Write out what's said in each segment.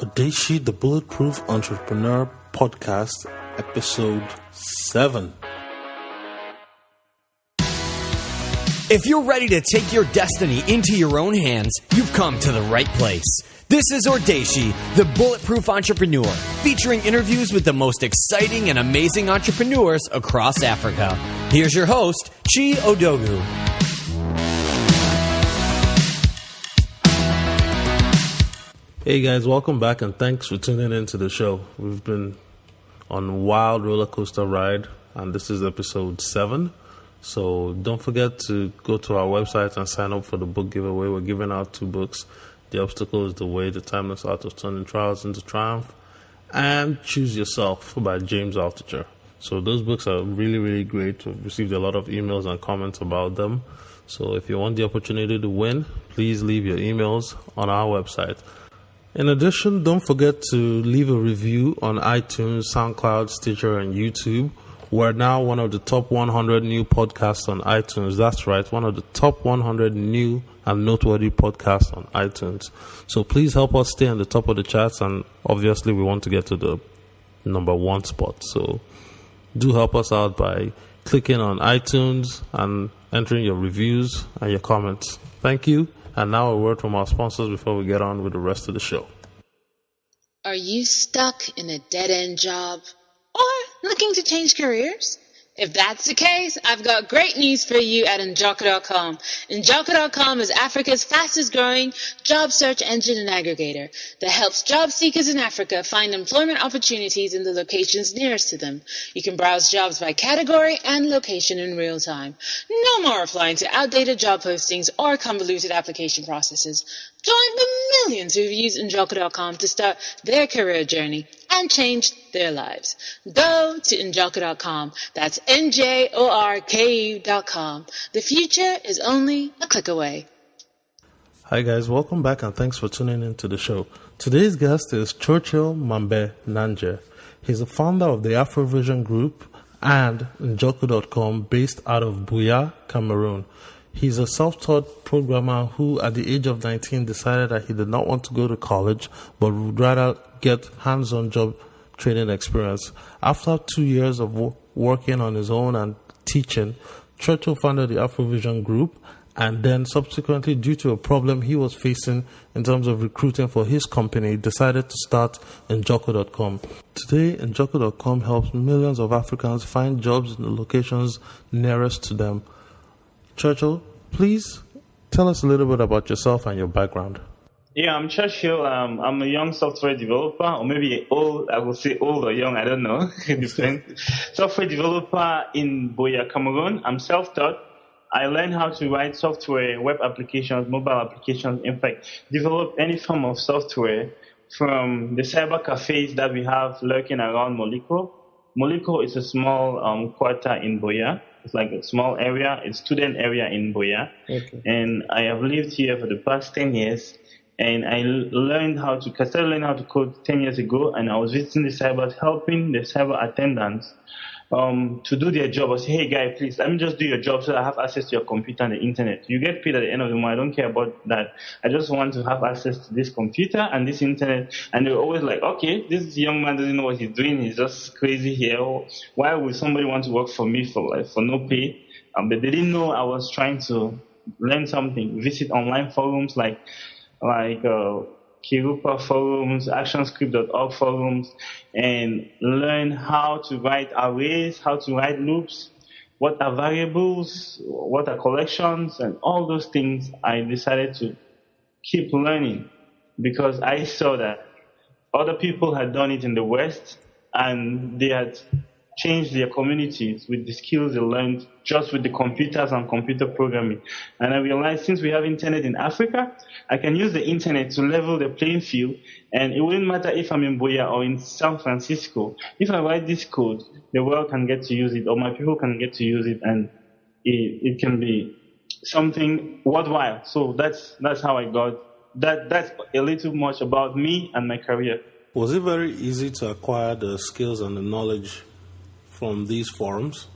Odeshi, the Bulletproof Entrepreneur Podcast, Episode 7. If you're ready to take your destiny into your own hands, you've come to the right place. This is Odeshi, the Bulletproof Entrepreneur, featuring interviews with the most exciting and amazing entrepreneurs across Africa. Here's your host, Chi Odogu. Hey guys, welcome back and thanks for tuning into the show. We've been on a wild roller coaster ride and this is episode 7. So don't forget to go to our website and sign up for the book giveaway. We're giving out 2 books. The Obstacle is the Way, The Timeless Art of Turning Trials into Triumph, and Choose Yourself by James Altucher. So those books are really, really great. We've received a lot of emails and comments about them. So if you want the opportunity to win, please leave your emails on our website. In addition, don't forget to leave a review on iTunes, SoundCloud, Stitcher, and YouTube. We're now one of the top 100 new podcasts on iTunes. That's right, one of the top 100 new and noteworthy podcasts on iTunes. So please help us stay on the top of the charts, and obviously we want to get to the number 1 spot. So do help us out by clicking on iTunes and entering your reviews and your comments. Thank you. And now a word from our sponsors before we get on with the rest of the show. Are you stuck in a dead-end job or looking to change careers? If that's the case, I've got great news for you at Njoku.com. Njoku.com is Africa's fastest growing job search engine and aggregator that helps job seekers in Africa find employment opportunities in the locations nearest to them. You can browse jobs by category and location in real time. No more applying to outdated job postings or convoluted application processes. Join the millions who've used Njoku.com to start their career journey and change their lives. Go to Njoku.com. That's NJORKU.com. The future is only a click away. Hi guys, welcome back and thanks for tuning in to the show. Today's guest is Churchill Mambe Nanje. He's the founder of the Afrovision Group and Njoku.com based out of Buea, Cameroon. He's a self-taught programmer who at the age of 19 decided that he did not want to go to college but would rather get hands-on job training experience. After 2 years of working on his own and teaching, Churchill founded the Afrovision Group, and then subsequently, due to a problem he was facing in terms of recruiting for his company, decided to start Njoku.com. Today, Njoku.com helps millions of Africans find jobs in the locations nearest to them. Churchill, please tell us a little bit about yourself and your background. Yeah, I'm Churchill. I'm a young software developer, or maybe old. I will say old or young. I don't know. It depends. Software developer in Buea, Cameroon. I'm self-taught. I learned how to write software, web applications, mobile applications. In fact, develop any form of software from the cybercafés that we have lurking around Moliko. Moliko is a small quarter in Buea. It's like a small area, a student area in Buea. Okay. And I have lived here for the past 10 years. And I started learning how to code 10 years ago. And I was visiting the cybers, helping the cyber attendants to do their job. I say, hey, guy, please, let me just do your job so I have access to your computer and the internet. You get paid at the end of the month. I don't care about that. I just want to have access to this computer and this internet. And they were always like, okay, this young man doesn't know what he's doing. He's just crazy here. Why would somebody want to work for me for no pay? But they didn't know I was trying to learn something. Visit online forums like Kirupa forums, actionscript.org forums, and learn how to write arrays, how to write loops, what are variables, what are collections, and all those things. I decided to keep learning because I saw that other people had done it in the West and they had changed their communities with the skills they learned just with the computers and computer programming. And I realized since we have internet in Africa, I can use the internet to level the playing field, and it wouldn't matter if I'm in Buea or in San Francisco. If I write this code, the world can get to use it, or my people can get to use it, and it can be something worthwhile. So that's how I got that. That's a little much about me and my career. Was it very easy to acquire the skills and the knowledge from these forums?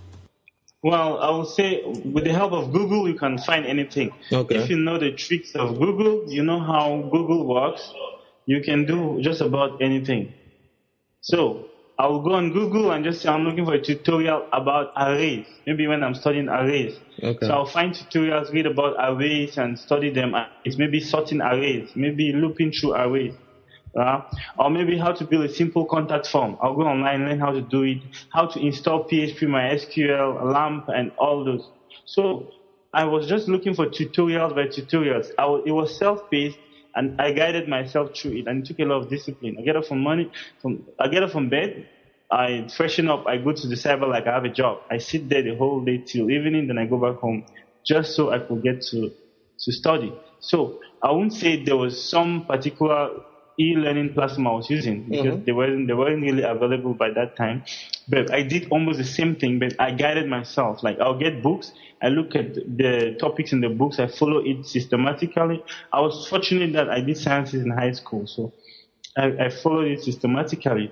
Well, I would say with the help of Google, you can find anything. Okay. If you know the tricks of Google, you know how Google works, you can do just about anything. So I'll go on Google and just say I'm looking for a tutorial about arrays. Maybe when I'm studying arrays. Okay. So I'll find tutorials, read about arrays and study them. It's maybe sorting arrays, maybe looping through arrays. Or maybe how to build a simple contact form. I'll go online, learn how to do it, how to install PHP, MySQL, LAMP, and all those. So I was just looking for tutorials by tutorials. It was self-paced, and I guided myself through it, and it took a lot of discipline. I get up from bed, I freshen up, I go to the cyber like I have a job. I sit there the whole day till evening, then I go back home, just so I could get to study. So I won't say there was some particular e-learning platform I was using, because they weren't really available by that time. But I did almost the same thing, but I guided myself. Like, I'll get books, I look at the topics in the books, I follow it systematically. I was fortunate that I did sciences in high school, so I followed it systematically.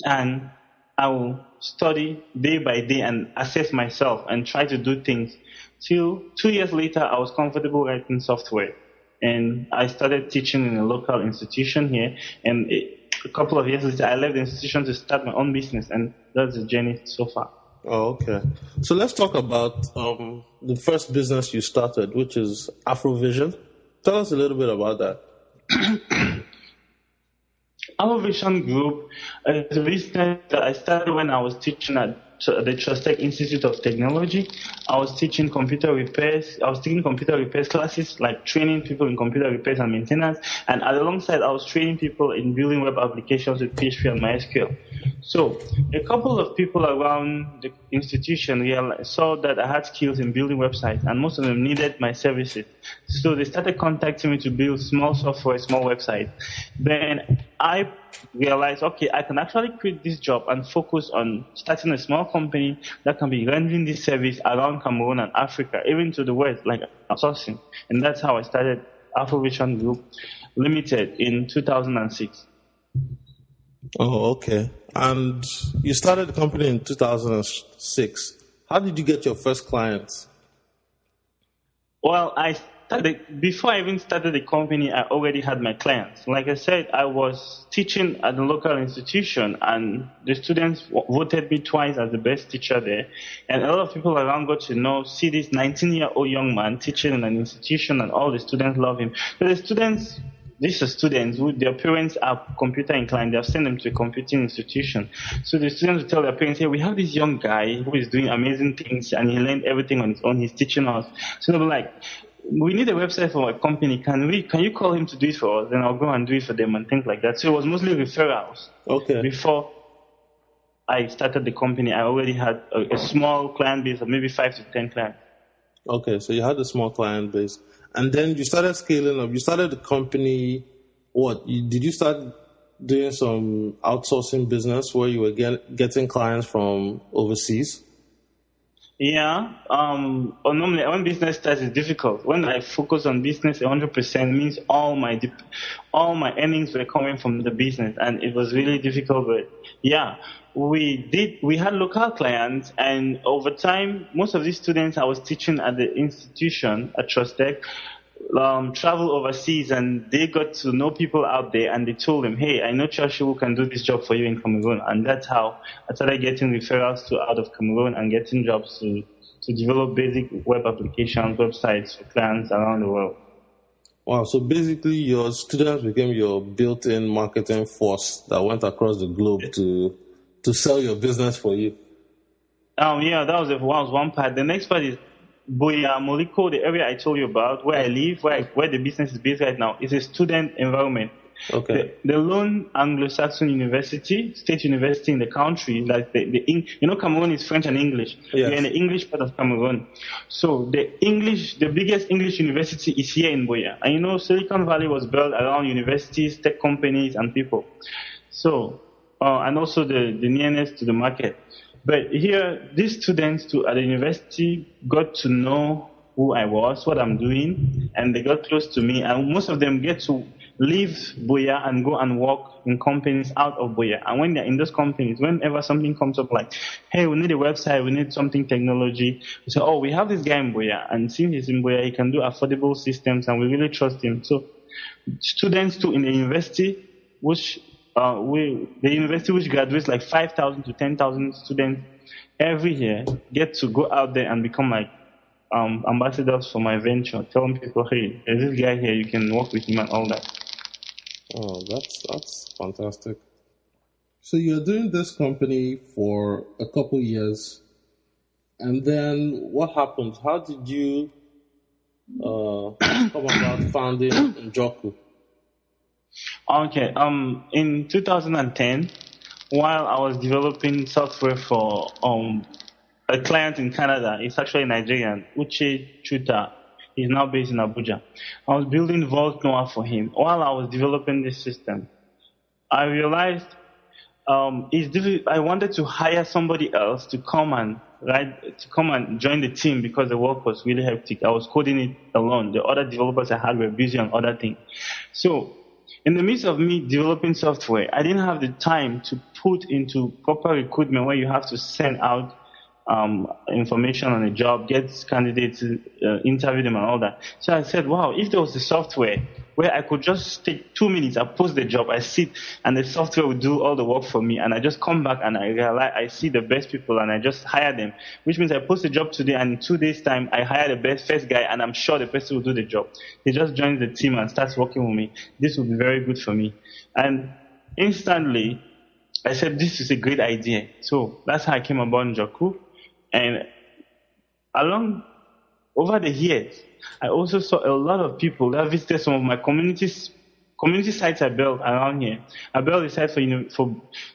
And I will study day by day and assess myself and try to do things. Till 2 years later, I was comfortable writing software. And I started teaching in a local institution here. And a couple of years later, I left the institution to start my own business. And that's the journey so far. Oh, okay. So let's talk about the first business you started, which is Afrovision. Tell us a little bit about that. Afrovision Group is a business that I started when I was teaching at the Trustech Institute of Technology. I was teaching computer repairs. I was taking computer repairs classes, like training people in computer repairs and maintenance. And alongside, I was training people in building web applications with PHP and MySQL. So a couple of people around the institution saw that I had skills in building websites, and most of them needed my services. So they started contacting me to build small software, small websites. Then I realized, okay, I can actually quit this job and focus on starting a small company that can be rendering this service around Cameroon and Africa, even to the West, like outsourcing. And that's how I started Afrovision Group Limited in 2006. Oh, okay. And you started the company in 2006. How did you get your first clients? Well, before I even started the company, I already had my clients. Like I said, I was teaching at the local institution, and the students voted me twice as the best teacher there. And a lot of people around got to see this 19-year-old young man teaching in an institution, and all the students love him. So these are students who their parents are computer inclined. They have sent them to a computing institution. So the students will tell their parents, hey, we have this young guy who is doing amazing things, and he learned everything on his own. He's teaching us. So they'll be like, we need a website for our company. Can you call him to do it for us? Then I'll go and do it for them and things like that. So it was mostly referrals. Okay. Before I started the company, I already had a small client base of maybe 5 to 10 clients. Okay, so you had a small client base. And then you started scaling up. You started the company, did you start doing some outsourcing business where you were getting clients from overseas? Yeah. Normally, when business starts, it's difficult. When I focus on business 100%, means all my earnings were coming from the business, and it was really difficult. But yeah, we had local clients, and over time, most of these students I was teaching at the institution at Trustech travel overseas, and they got to know people out there, and they told them, hey, I know Churchill who can do this job for you in Cameroon. And that's how I started getting referrals out of Cameroon and getting jobs to develop basic web applications, websites for clients around the world. Wow, so basically your students became your built-in marketing force that went across the globe to sell your business for you. Yeah, that was one part. The next part is Boya Moliko, the area I told you about, where I live, where the business is based right now, is a student environment. Okay. The lone Anglo-Saxon university, state university in the country, like Cameroon is French and English. Yes. We're in the English part of Cameroon. So the biggest English university is here in Boya. And Silicon Valley was built around universities, tech companies, and people. So, and also the nearness to the market. But here, these students at the university got to know who I was, what I'm doing, and they got close to me. And most of them get to leave Boya and go and work in companies out of Boya. And when they're in those companies, whenever something comes up like, hey, we need a website, we need something technology, we say, we have this guy in Boya. And since he's in Boya, he can do affordable systems, and we really trust him. So students too in the university, the university which graduates like 5,000 to 10,000 students every year, get to go out there and become like ambassadors for my venture, telling people, hey, there's this guy here, you can work with him and all that. Oh, that's fantastic. So you're doing this company for a couple years, and then what happened? How did you come about founding Njoku? Okay, in 2010, while I was developing software for a client in Canada, it's actually Nigerian, Uche Chuta. He's now based in Abuja. I was building Vault Noah for him. While I was developing this system, I realized I wanted to hire somebody else to come and join the team because the work was really hectic. I was coding it alone. The other developers I had were busy on other things. So in the midst of me developing software, I didn't have the time to put into proper recruitment where you have to send out information on a job, get candidates, interview them and all that. So I said, wow, if there was a software where I could just take 2 minutes, I post the job, I sit, and the software would do all the work for me, and I just come back and I realize I see the best people and I just hire them, which means I post the job today and in 2 days' time I hire the first guy and I'm sure the person will do the job. He just joins the team and starts working with me. This will be very good for me. And instantly, I said, this is a great idea. So that's how I came about Njoku. And over the years, I also saw a lot of people that visited some of my community sites I built around here. I built a site for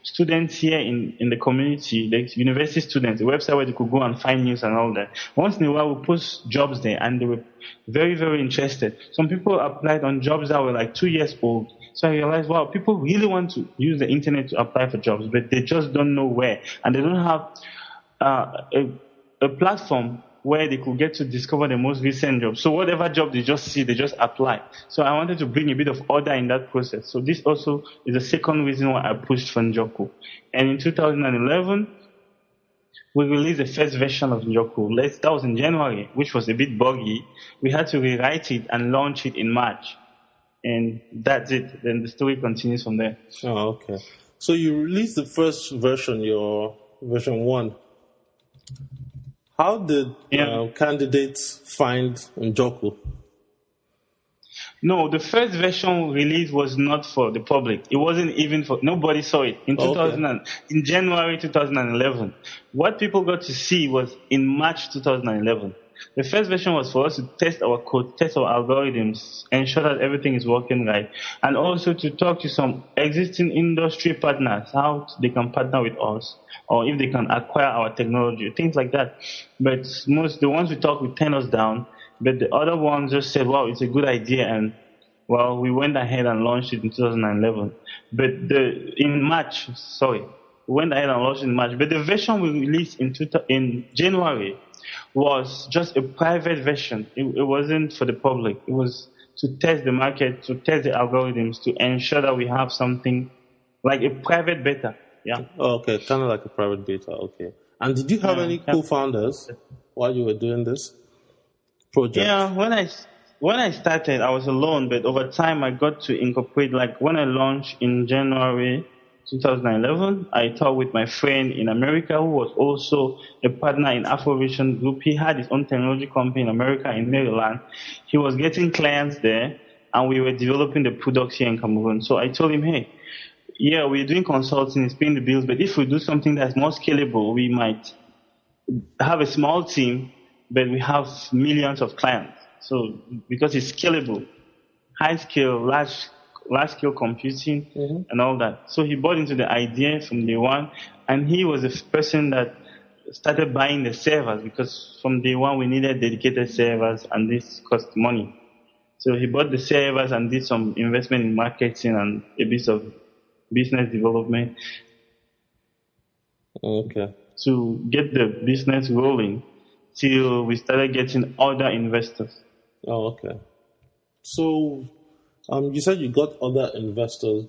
students here in the community, the university students, a website where they could go and find news and all that. Once in a while, we post jobs there, and they were very, very interested. Some people applied on jobs that were like 2 years old. So I realized, wow, people really want to use the internet to apply for jobs, but they just don't know where, and they don't have a platform where they could get to discover the most recent job. So whatever job they just see, they just apply. So I wanted to bring a bit of order in that process. So this also is the second reason why I pushed for Njoku. And in 2011, we released the first version of Njoku. That was in January, which was a bit buggy. We had to rewrite it and launch it in March. And that's it. Then the story continues from there. Oh, okay. So you released the first version, your version 1. How did candidates find Njoku? No, the first version release was not for the public. It wasn't even nobody saw it in in January 2011. What people got to see was in March 2011. The first version was for us to test our code, test our algorithms, ensure that everything is working right, and also to talk to some existing industry partners, how they can partner with us, or if they can acquire our technology, things like that. But the ones we talked with turned us down, but the other ones just said, wow, it's a good idea, and well, we went ahead and launched it in 2011. But we went ahead and launched it in March. But the version we released in January was just a private version. It wasn't for the public. It was to test the market, to test the algorithms, to ensure that we have something like a private beta. Yeah. Oh, okay, kind of like a private beta. Okay. And did you have any co-founders while you were doing this project? Yeah, when I started, I was alone, but over time I got to incorporate. Like when I launched in January 2011, I talked with my friend in America who was also a partner in Afrovision Group. He had his own technology company in America, in Maryland. He was getting clients there, and we were developing the products here in Cameroon. So I told him, hey, yeah, we're doing consulting, it's paying the bills, but if we do something that's more scalable, we might have a small team, but we have millions of clients. So because it's scalable, high scale, large scale computing and all that. So he bought into the idea from day one, and he was the person that started buying the servers, because from day one we needed dedicated servers and this cost money. So he bought the servers and did some investment in marketing and a bit of business development. Okay. To get the business rolling till we started getting other investors. Oh, okay. So you said you got other investors.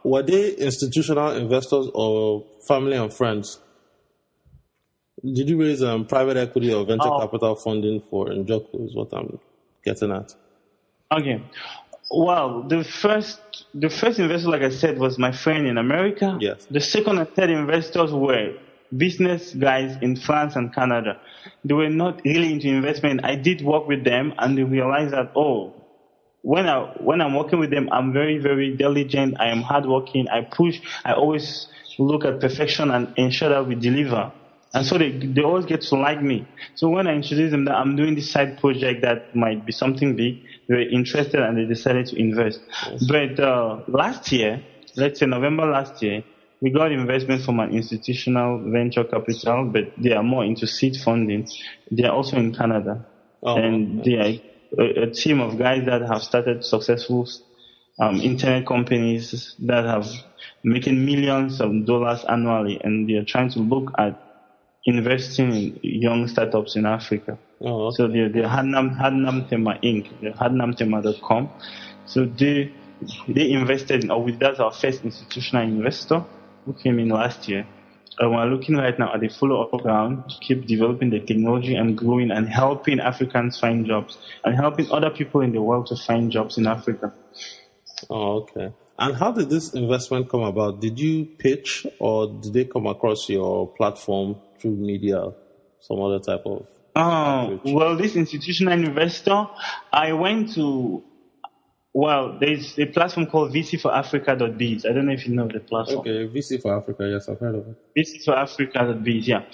Were they institutional investors or family and friends? Did you raise private equity or venture capital funding for Njoku is what I'm getting at. Okay. Well, the first investor, like I said, was my friend in America. Yes. The second and third investors were business guys in France and Canada. They were not really into investment. I did work with them, and they realized that when I'm working with them, I'm very, very diligent. I am hardworking. I push. I always look at perfection and ensure that we deliver. And so they always get to like me. So when I introduced them that I'm doing this side project that might be something big, they were interested and they decided to invest. Yes. But last year, let's say November last year, we got investment from an institutional venture capital, but they are more into seed funding. They are also in Canada. And they are a team of guys that have started successful internet companies that have making millions of dollars annually, and they are trying to look at investing in young startups in Africa. So they're Hadnam Tema Inc. They're hadnamtema.com. So they invested in, that's our first institutional investor who came in last year. And we're looking right now at the follow-up ground to keep developing the technology and growing and helping Africans find jobs and helping other people in the world to find jobs in Africa. Oh, okay. And how did this investment come about? Did you pitch, or did they come across your platform through media, some other type of outreach? Well, this institutional investor, I went to, there's a platform called VCforAfrica.biz. I don't know if you know the platform. Okay, VC for Africa, yes, I've heard of it. VCforAfrica.biz, yeah.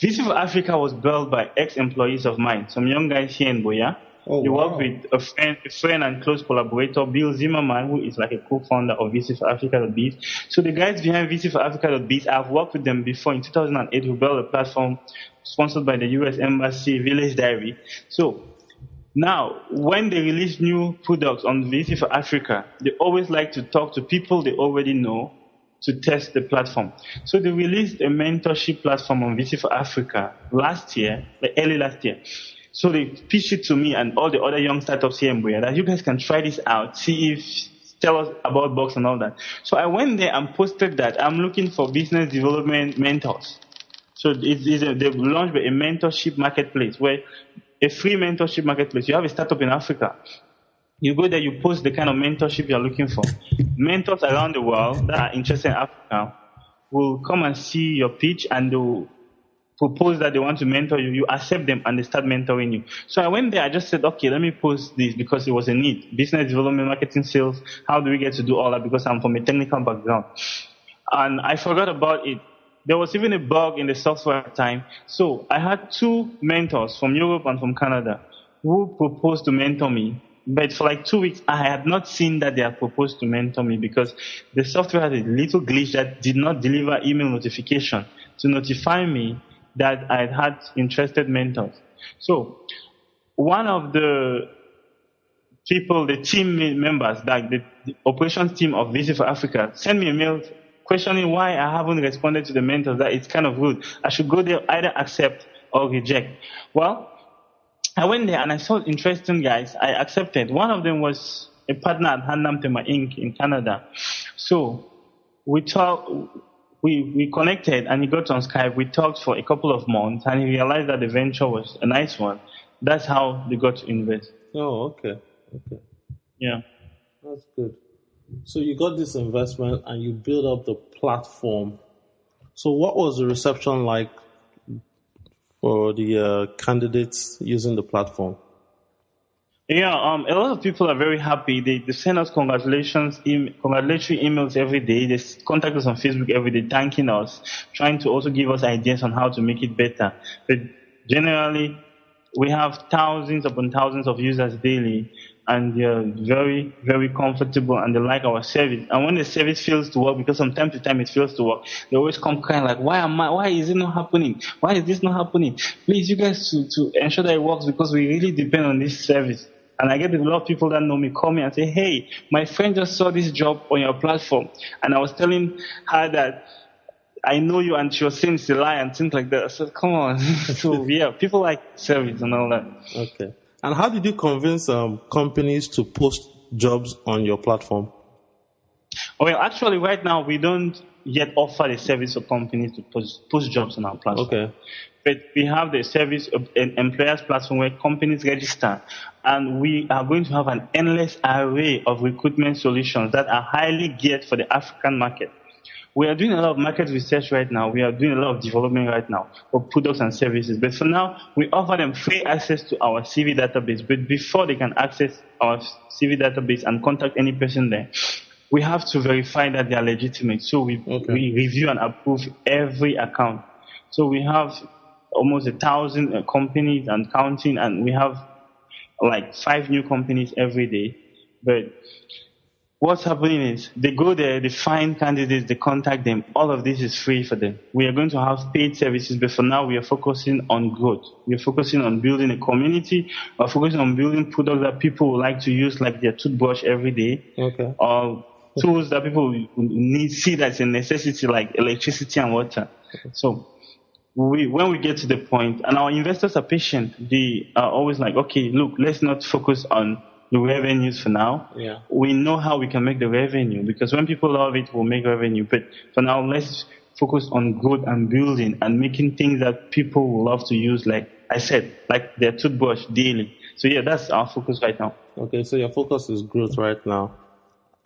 VC for Africa was built by ex-employees of mine, some young guys here in Boya. They work with a friend and close collaborator, Bill Zimmerman, who is like a co-founder of VC for Africa.biz. So the guys behind VC for Africa.biz, I've worked with them before. In 2008, we built a platform sponsored by the U.S. Embassy, Village Diary. So now, when they release new products on VC for Africa, they always like to talk to people they already know to test the platform. So they released a mentorship platform on VC for Africa early last year. So they pitched it to me and all the other young startups here in Boya that you guys can try this out, tell us about Box and all that. So I went there and posted that I'm looking for business development mentors. So they've launched a mentorship marketplace, where a free mentorship marketplace. You have a startup in Africa. You go there, you post the kind of mentorship you're looking for. Mentors around the world that are interested in Africa will come and see your pitch and they'll propose that they want to mentor you. You accept them and they start mentoring you. So I went there, I just said, okay, let me post this because it was a need. Business development, marketing, sales. How do we get to do all that? Because I'm from a technical background. And I forgot about it. There was even a bug in the software at the time. So I had two mentors from Europe and from Canada who proposed to mentor me. But for like 2 weeks, I had not seen that they had proposed to mentor me because the software had a little glitch that did not deliver email notification to notify me that I had interested mentors. So one of the people, the team members, like the operations team of Visit for Africa, sent me a mail questioning why I haven't responded to the mentors, that it's kind of rude. I should go there, either accept or reject. Well, I went there and I saw interesting guys. I accepted. One of them was a partner at Hadnam Tema Inc. in Canada. So we talked. We connected and he got on Skype. We talked for a couple of months and he realized that the venture was a nice one. That's how they got to invest. Oh, okay. Yeah. That's good. So you got this investment and you built up the platform. So what was the reception like for the candidates using the platform? Yeah, a lot of people are very happy. They send us congratulatory emails every day. They contact us on Facebook every day, thanking us, trying to also give us ideas on how to make it better. But generally, we have thousands upon thousands of users daily, and they're very, very comfortable, and they like our service. And when the service fails to work, because from time to time it fails to work, they always come crying like, why is it not happening? Why is this not happening? Please, you guys to ensure that it works, because we really depend on this service. And I get a lot of people that know me call me and say, hey, my friend just saw this job on your platform. And I was telling her that I know you, and she was saying it's a lie and things like that. I said, come on. So, yeah, people like service and all that. Okay. And how did you convince companies to post jobs on your platform? Well, actually, right now we don't yet offer the service for companies to post jobs on our platform. Okay. But we have the service of an employers platform where companies register, and we are going to have an endless array of recruitment solutions that are highly geared for the African market. We are doing a lot of market research right now. We are doing a lot of development right now for products and services. But for now, we offer them free access to our CV database. But before they can access our CV database and contact any person there, we have to verify that they are legitimate. So we review and approve every account. So we have almost 1,000 companies and counting, and we have like 5 new companies every day. But what's happening is they go there, they find candidates, they contact them. All of this is free for them. We are going to have paid services, but for now we are focusing on growth. We are focusing on building a community. We are focusing on building products that people would like to use, like their toothbrush every day. Okay. Or tools that people need, see that's a necessity, like electricity and water. So when we get to the point, and our investors are patient, they are always like, okay, look, let's not focus on the revenues for now. Yeah. We know how we can make the revenue, because when people love it, we'll make revenue. But for now, let's focus on growth and building and making things that people will love to use, like I said, like their toothbrush daily. So yeah, that's our focus right now. Okay, so your focus is growth right now.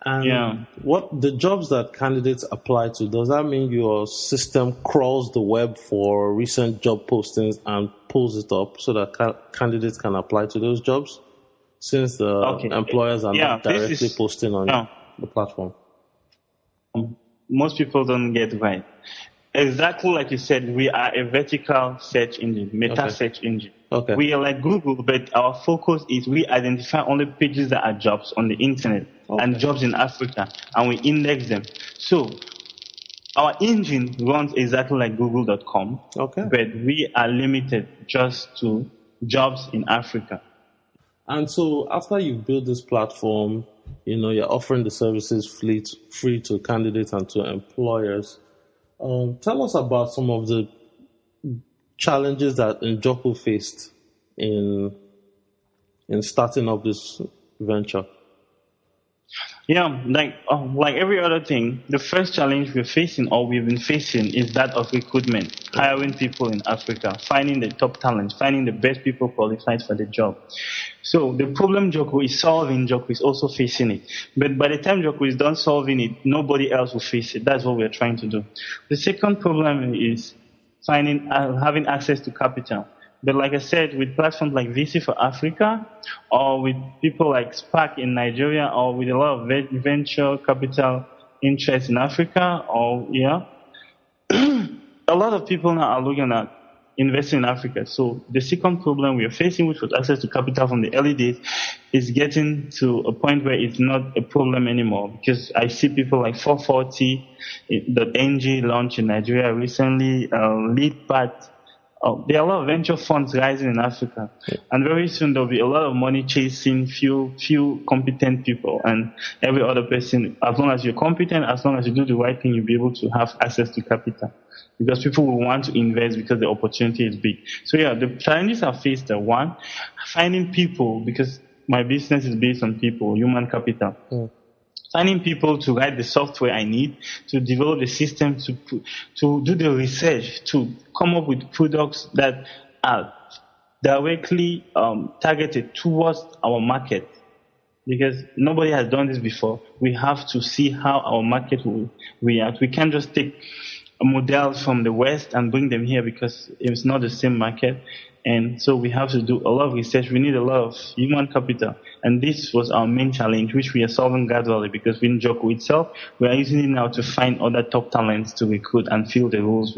And Yeah. what the jobs that candidates apply to, does that mean your system crawls the web for recent job postings and pulls it up so that candidates can apply to those jobs? Since the employers are not directly posting on the platform. Most people don't get right. Exactly like you said, we are a vertical search engine, meta search engine. Okay. We are like Google, but our focus is we identify only pages that are jobs on the internet and jobs in Africa, and we index them. So our engine runs exactly like Google.com, but we are limited just to jobs in Africa. And so after you've built this platform, you're offering the services free to candidates and to employers. Tell us about some of the challenges that Njoku faced in starting up this venture. Yeah, like every other thing, the first challenge we're facing or we've been facing is that of recruitment, hiring people in Africa, finding the top talent, finding the best people qualified for the job. So the problem Njoku is solving, Njoku is also facing it. But by the time Njoku is done solving it, nobody else will face it. That's what we're trying to do. The second problem is having access to capital. But like I said, with platforms like VC for Africa, or with people like Spark in Nigeria, or with a lot of venture capital interest in Africa, a lot of people now are looking at investing in Africa. So the second problem we are facing, which was access to capital from the early days, is getting to a point where it's not a problem anymore. Because I see people like 440.ng launched in Nigeria recently, LeadPath. There are a lot of venture funds rising in Africa, and very soon there'll be a lot of money chasing few competent people, and every other person, as long as you're competent, as long as you do the right thing, you'll be able to have access to capital, because people will want to invest because the opportunity is big. So yeah, the challenges I faced are, one, finding people, because my business is based on people, human capital. Finding people to write the software I need, to develop the system, to do the research, to come up with products that are directly targeted towards our market. Because nobody has done this before. We have to see how our market will react. We can't just take models from the West and bring them here because it's not the same market. And so we have to do a lot of research. We need a lot of human capital. And this was our main challenge, which we are solving gradually, because within Njoku itself, we are using it now to find other top talents to recruit and fill the roles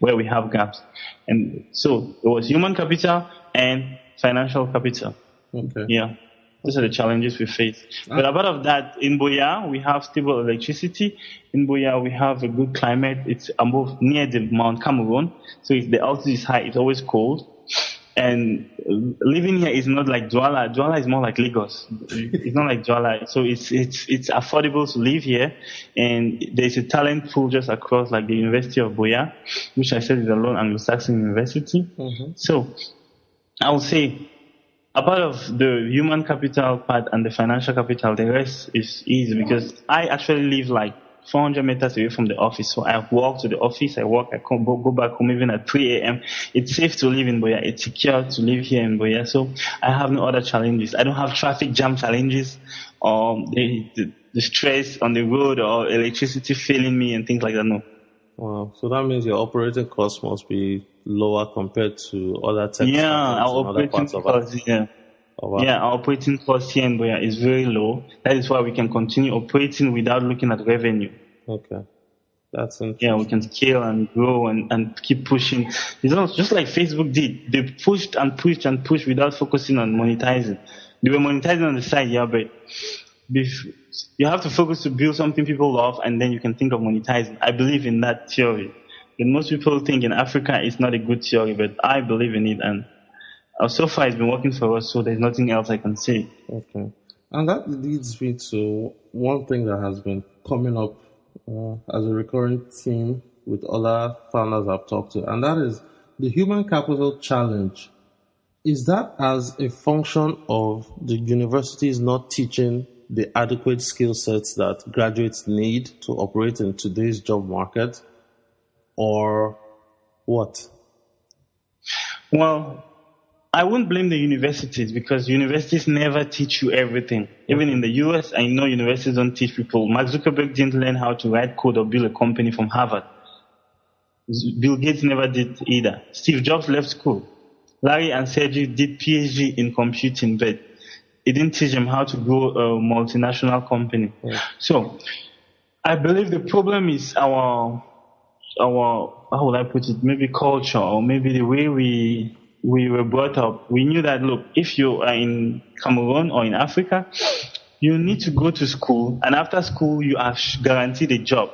where we have gaps. And so it was human capital and financial capital. Okay. Yeah. Those are the challenges we face. But apart of that, in Buea, we have stable electricity. In Buea, we have a good climate. It's above near the Mount Cameroon. So if the altitude is high, it's always cold. And living here is not like Douala. Douala is more like Lagos. It's not like Douala. So it's affordable to live here. And there's a talent pool just across, like the University of Buea, which I said is a lone Anglo-Saxon university. So I would say apart of the human capital part and the financial capital, the rest is easy because I actually live like 400 meters away from the office. So I walk to the office, I walk, I come, go back home even at 3 a.m. It's safe to live in Boya. It's secure to live here in Boya. So I have no other challenges. I don't have traffic jam challenges or the stress on the road or electricity failing me and things like that. No. Wow. So that means your operating costs must be lower compared to other tech Yeah, startups our in other operating parts of costs, yeah. Yeah, our operating cost here in Boya is very low. That is why we can continue operating without looking at revenue. Okay. That's interesting. Yeah, we can scale and grow and keep pushing. It's almost just like Facebook did. They pushed and pushed and pushed without focusing on monetizing. They were monetizing on the side, yeah, but you have to focus to build something people love and then you can think of monetizing. I believe in that theory. But most people think in Africa it's not a good theory, but I believe in it and so far it's been working for us, so there's nothing else I can say. Okay. And that leads me to one thing that has been coming up as a recurring theme with other founders I've talked to, and that is the human capital challenge. Is that as a function of the universities not teaching the adequate skill sets that graduates need to operate in today's job market, or what? Well, I wouldn't blame the universities because universities never teach you everything. Even in the US, I know universities don't teach people. Mark Zuckerberg didn't learn how to write code or build a company from Harvard. Bill Gates never did either. Steve Jobs left school. Larry and Sergey did PhD in computing, but it didn't teach them how to grow a multinational company. Yeah. So I believe the problem is our how would I put it? Maybe culture or maybe the way we were brought up. We knew that, look, if you are in Cameroon or in Africa, you need to go to school, and after school, you are guaranteed a job.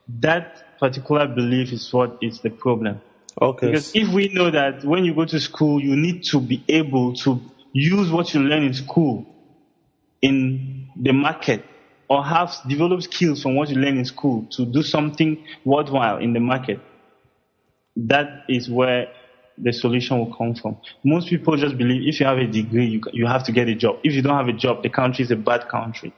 That particular belief is what is the problem. Okay. Because if we know that when you go to school, you need to be able to use what you learn in school in the market or have developed skills from what you learn in school to do something worthwhile in the market, that is where the solution will come from. Most people just believe if you have a degree, you have to get a job. If you don't have a job, the country is a bad country.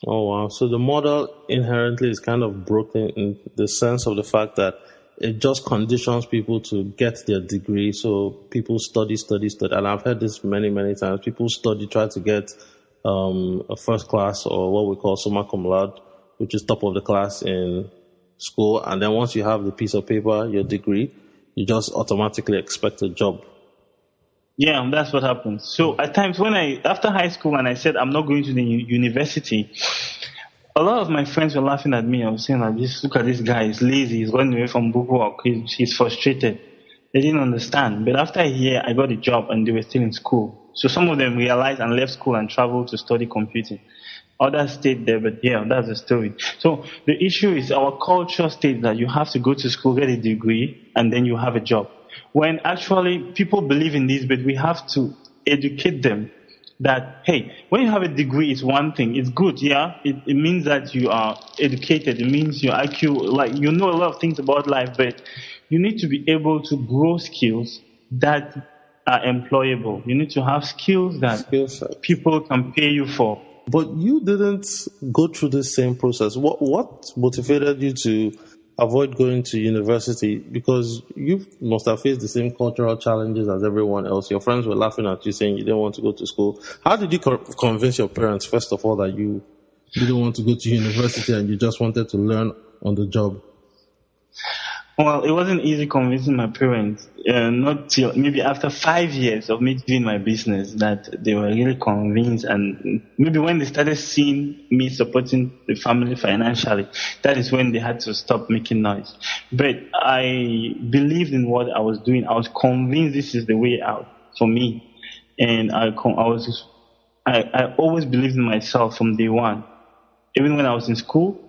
Oh, wow. So the model inherently is kind of broken in the sense of the fact that it just conditions people to get their degree. So people study. And I've heard this many, many times. People study, try to get a first class or what we call summa cum laude, which is top of the class in school. And then once you have the piece of paper, your degree, you just automatically expect a job. Yeah, that's what happens. So at times after high school, and I said I'm not going to the university, a lot of my friends were laughing at me. I was saying, like, look at this guy, he's lazy, he's running away from bookwork, he's frustrated. They didn't understand. But after a year, I got a job and they were still in school. So some of them realized and left school and traveled to study computing. Others stayed there, but yeah, that's the story. So the issue is our culture states that you have to go to school, get a degree, and then you have a job. When actually people believe in this, but we have to educate them that, hey, when you have a degree, it's one thing. It's good, yeah. It means that you are educated. It means your IQ, like, you know a lot of things about life, but you need to be able to grow skills that are employable. You need to have skills that people can pay you for. But you didn't go through the same process. What motivated you to avoid going to university? Because you must have faced the same cultural challenges as everyone else. Your friends were laughing at you saying you didn't want to go to school. How did you convince your parents, first of all, that you didn't want to go to university and you just wanted to learn on the job? Well, it wasn't easy convincing my parents. Not till maybe after 5 years of me doing my business that they were really convinced. And maybe when they started seeing me supporting the family financially, that is when they had to stop making noise. But I believed in what I was doing. I was convinced this is the way out for me. And I always believed in myself from day one. Even when I was in school,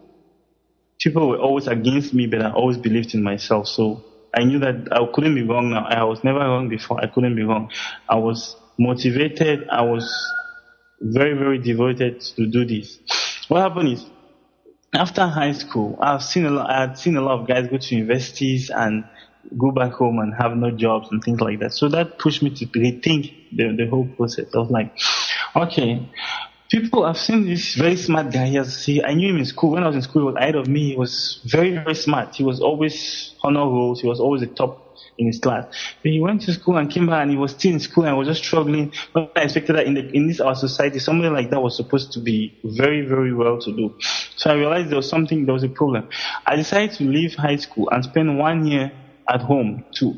people were always against me, but I always believed in myself. So I knew that I couldn't be wrong now. I was never wrong before. I couldn't be wrong. I was motivated. I was very, very devoted to do this. What happened is, after high school, I had seen a lot of guys go to universities and go back home and have no jobs and things like that. So that pushed me to rethink the whole process. I was like, okay, people have seen this very smart guy. I knew him in school. When I was in school, he was ahead of me. He was very, very smart. He was always honor rolls. He was always the top in his class. But he went to school and came back and he was still in school and was just struggling. But I expected that in this our society, somebody like that was supposed to be very, very well to do. So I realized there was a problem. I decided to leave high school and spend 1 year at home to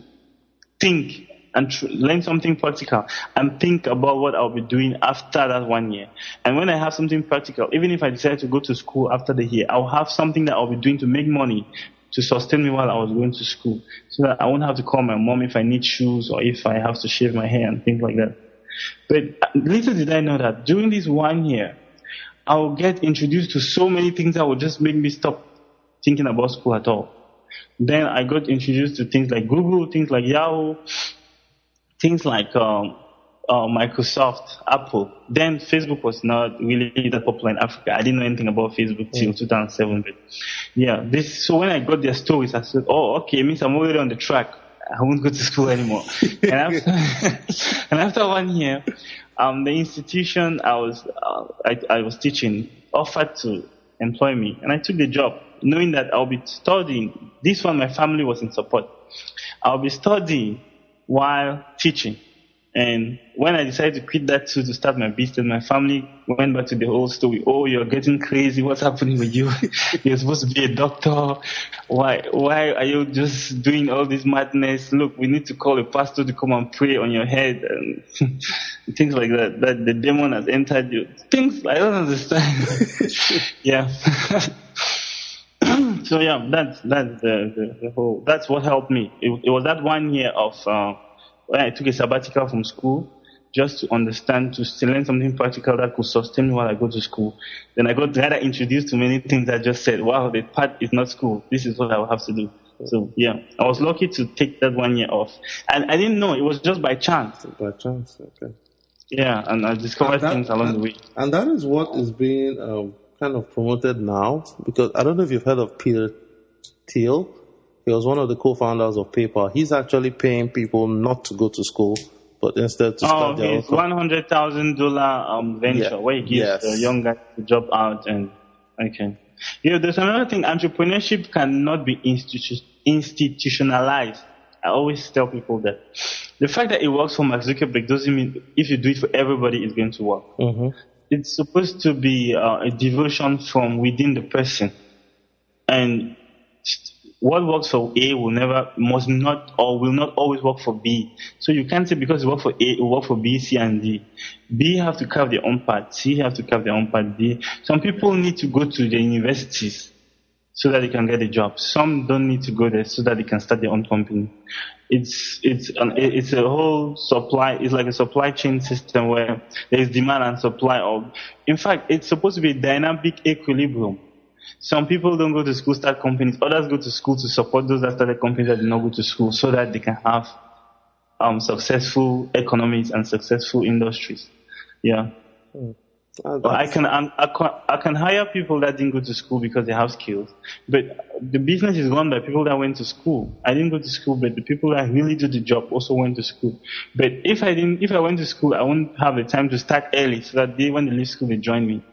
think and learn something practical and think about what I'll be doing after that 1 year. And when I have something practical, even if I decide to go to school after the year, I'll have something that I'll be doing to make money to sustain me while I was going to school, so that I won't have to call my mom if I need shoes or if I have to shave my hair and things like that. But little did I know that during this 1 year, I will get introduced to so many things that will just make me stop thinking about school at all. Then I got introduced to things like Google, things like Yahoo, things like Microsoft, Apple. Then Facebook was not really that popular in Africa. I didn't know anything about Facebook till 2007. But yeah, so when I got their stories, I said, oh, okay, it means I'm already on the track. I won't go to school anymore. and after 1 year, the institution I was teaching offered to employ me, and I took the job, knowing that I'll be studying. This one, my family was in support. I'll be studying while teaching. And when I decided to quit that too to start my business, my family went back to the old story. Oh, you're getting crazy. What's happening with you? You're supposed to be a doctor. Why are you just doing all this madness? Look, we need to call a pastor to come and pray on your head and things like that. That the demon has entered you. Things I don't understand. Yeah. So yeah, that's the whole. That's what helped me. It was that 1 year of when I took a sabbatical from school, just to understand, to learn something practical that could sustain me while I go to school. Then I got rather introduced to many things. I just said, wow, the part is not school. This is what I will have to do. So yeah, I was lucky to take that 1 year off, and I didn't know, it was just by chance. By chance, okay. Yeah, and I discovered things along the way. And that is what is being kind of promoted now, because I don't know if you've heard of Peter Thiel. He was one of the co-founders of PayPal. He's actually paying people not to go to school, but instead to start their own. $100,000 venture where he gives a young guy to job out and okay. You know, there's another thing. Entrepreneurship cannot be institutionalized. I always tell people that the fact that it works for Mark Zuckerberg doesn't mean if you do it for everybody, it's going to work. Mm-hmm. It's supposed to be a devotion from within the person, and what works for A will not always work for B. So you can't say because it works for A, it will work for B, C, and D. B have to carve their own part. C have to carve their own part. D. Some people need to go to the universities so that they can get a job. Some don't need to go there so that they can start their own company. It's a whole supply. It's like a supply chain system where there is demand and supply. In fact, it's supposed to be a dynamic equilibrium. Some people don't go to school, start companies. Others go to school to support those that started companies that did not go to school, so that they can have successful economies and successful industries. Yeah. I can hire people that didn't go to school because they have skills, but the business is run by people that went to school. I didn't go to school, but the people that really do the job also went to school. But if I went to school, I wouldn't have the time to start early, so that when they leave school, they join me.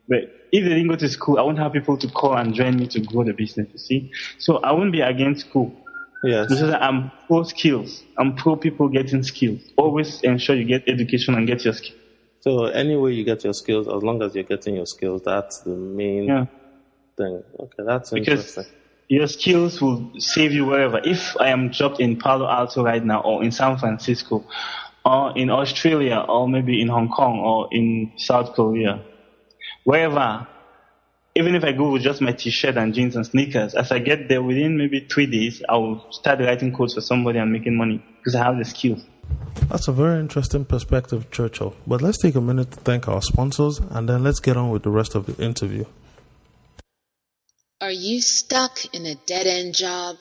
But if they didn't go to school, I wouldn't have people to call and join me to grow the business, you see. So I wouldn't be against school. Yes. Because I'm pro skills. I'm pro people getting skills. Always ensure you get education and get your skills. So anyway you get your skills, as long as you're getting your skills, that's the main thing. Okay, that's interesting. Because your skills will save you wherever. If I am dropped in Palo Alto right now, or in San Francisco, or in Australia, or maybe in Hong Kong, or in South Korea, wherever, even if I go with just my t-shirt and jeans and sneakers, as I get there within maybe 3 days, I will start writing codes for somebody and making money because I have the skills. That's a very interesting perspective, Churchill. But let's take a minute to thank our sponsors, and then let's get on with the rest of the interview. Are you stuck in a dead-end job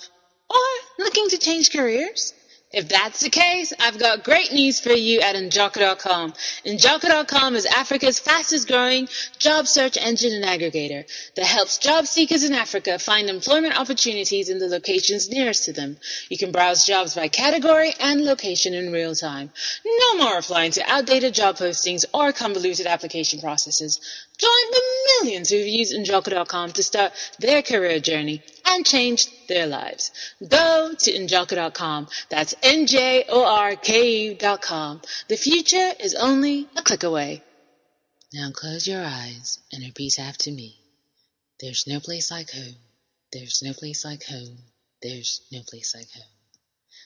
or looking to change careers? If that's the case, I've got great news for you at enjaka.com. Enjaka.com is Africa's fastest growing job search engine and aggregator that helps job seekers in Africa find employment opportunities in the locations nearest to them. You can browse jobs by category and location in real time. No more applying to outdated job postings or convoluted application processes. Join the millions who've used enjaka.com to start their career journey and change their lives. Go to enjaka.com. That's NJORKU.com. The future is only a click away. Now close your eyes and repeat after me. There's no place like home. There's no place like home. There's no place like home.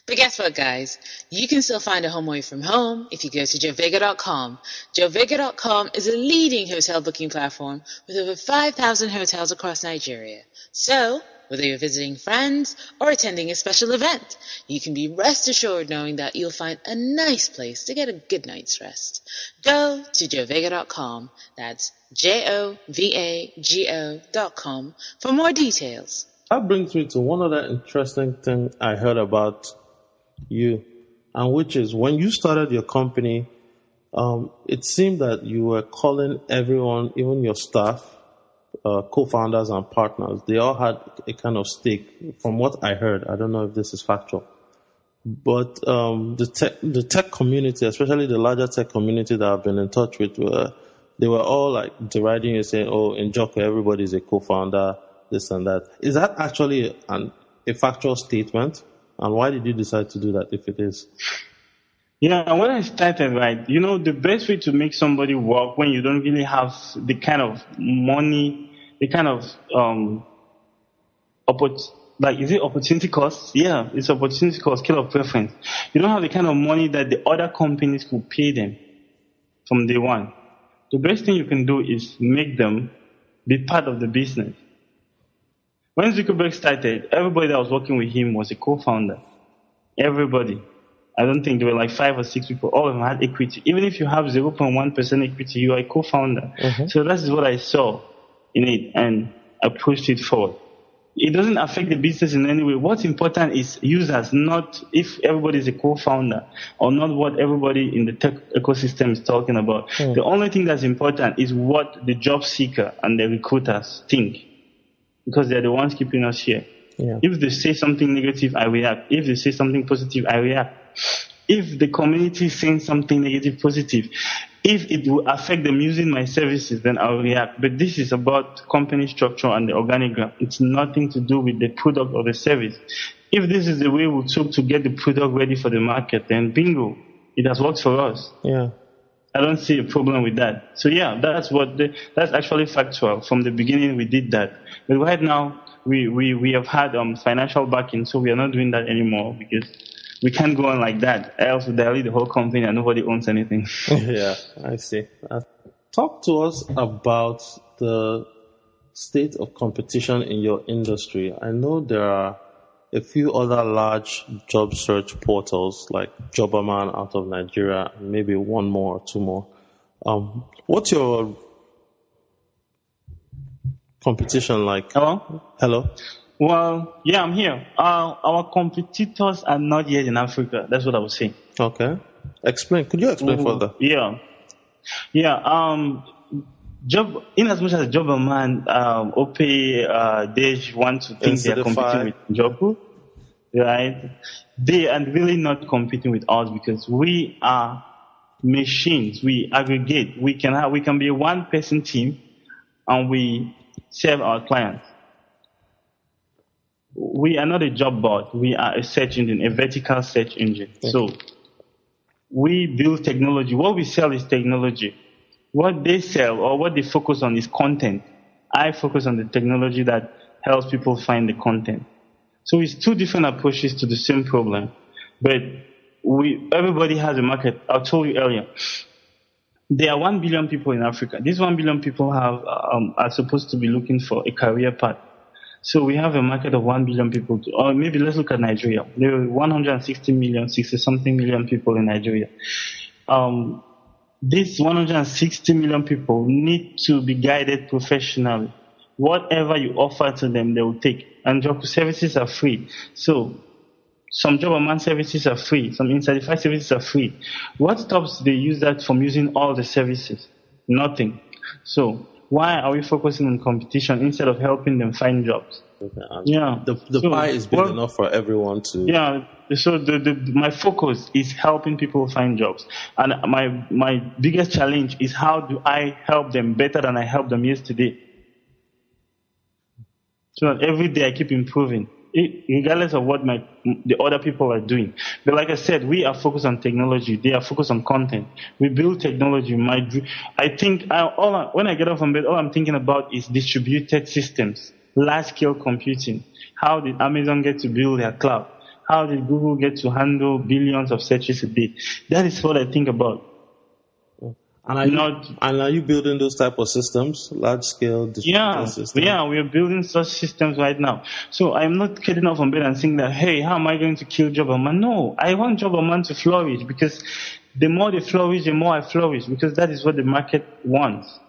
But guess what, guys? You can still find a home away from home if you go to jovega.com. Jovega.com is a leading hotel booking platform with over 5,000 hotels across Nigeria. So, whether you're visiting friends or attending a special event, you can be rest assured knowing that you'll find a nice place to get a good night's rest. Go to jovega.com. That's JOVAGO.com for more details. That brings me to one other interesting thing I heard about you, and which is when you started your company, it seemed that you were calling everyone, even your staff, co-founders and partners, they all had a kind of stake. From what I heard, I don't know if this is factual, but the tech community, especially the larger tech community that I've been in touch with, they were all like deriding you, saying, "Oh, in Joko, everybody's a co-founder, this and that." Is that actually a factual statement? And why did you decide to do that if it is? Yeah, when I started, right, the best way to make somebody work when you don't really have the kind of money, the kind of, is it opportunity cost? Yeah, it's opportunity cost, scale of preference. You don't have the kind of money that the other companies could pay them from day one. The best thing you can do is make them be part of the business. When Zuckerberg started, everybody that was working with him was a co-founder. Everybody. I don't think there were like 5 or 6 people. All of them had equity. Even if you have 0.1% equity, you are a co-founder. Mm-hmm. So that's what I saw in it, and I pushed it forward. It doesn't affect the business in any way. What's important is users, not if everybody is a co-founder or not what everybody in the tech ecosystem is talking about. Mm. The only thing that's important is what the job seeker and the recruiters think, because they're the ones keeping us here. Yeah. If they say something negative, I react. If they say something positive, I react. If the community is saying something negative, positive, if it will affect them using my services, then I'll react. But this is about company structure and the organigram. It's nothing to do with the product or the service. If this is the way we took to get the product ready for the market, then bingo, it has worked for us. Yeah. I don't see a problem with that. So yeah, that's actually factual. From the beginning, we did that. But right now, we have had financial backing, so we are not doing that anymore because we can't go on like that. Else we dilute the whole company and nobody owns anything. Yeah, I see. Talk to us about the state of competition in your industry. I know there are a few other large job search portals like Jobberman out of Nigeria, maybe one more or two more. What's your competition like? Hello? Well, yeah, I'm here. Our competitors are not yet in Africa. That's what I was saying. Okay. Explain. Could you explain further? Yeah. In as much as Jobberman, they want to think they are competing with Jobu, right? They are really not competing with us because we are machines. We aggregate. We can be a one-person team, and we serve our clients. We are not a job board. We are a search engine, a vertical search engine. Okay. So we build technology. What we sell is technology. What they sell or what they focus on is content. I focus on the technology that helps people find the content. So it's two different approaches to the same problem. But everybody has a market. I told you earlier. There are 1 billion people in Africa. These 1 billion people are supposed to be looking for a career path. So we have a market of 1 billion people. Or maybe let's look at Nigeria. There are 160 million, 60-something million people in Nigeria. These 160 million people need to be guided professionally. Whatever you offer to them, they will take. And job services are free. So Some job and man services are free. Some Insiderify services are free. What stops the user from using all the services? Nothing. So why are we focusing on competition instead of helping them find jobs? Yeah. The pie is big enough for everyone to. Yeah. So my focus is helping people find jobs, and my biggest challenge is how do I help them better than I helped them yesterday. So that every day I keep improving, regardless of what the other people are doing. But like I said, we are focused on technology. They are focused on content. We build technology. I think when I get up from bed, all I'm thinking about is distributed systems, large-scale computing. How did Amazon get to build their cloud? How did Google get to handle billions of searches a day? That is what I think about. And are you building those type of systems, large-scale distributed systems? Yeah, we are building such systems right now. So I'm not getting up from bed and saying that, hey, how am I going to kill job and man? No, I want job and man to flourish, because the more they flourish, the more I flourish, because that is what the market wants.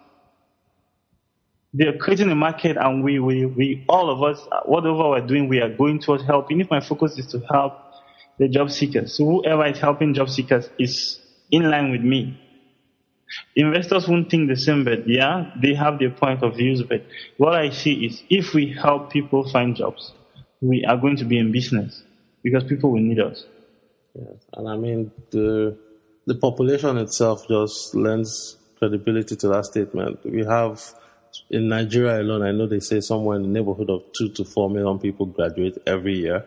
They are creating a market, and we all of us, whatever we're doing, we are going towards helping. If my focus is to help the job seekers, so whoever is helping job seekers is in line with me. Investors won't think the same, but yeah, they have their point of views. But what I see is, if we help people find jobs, we are going to be in business, because people will need us. Yes, and I mean the population itself just lends credibility to that statement. We have. In Nigeria alone, I know they say somewhere in the neighborhood of 2 to 4 million people graduate every year,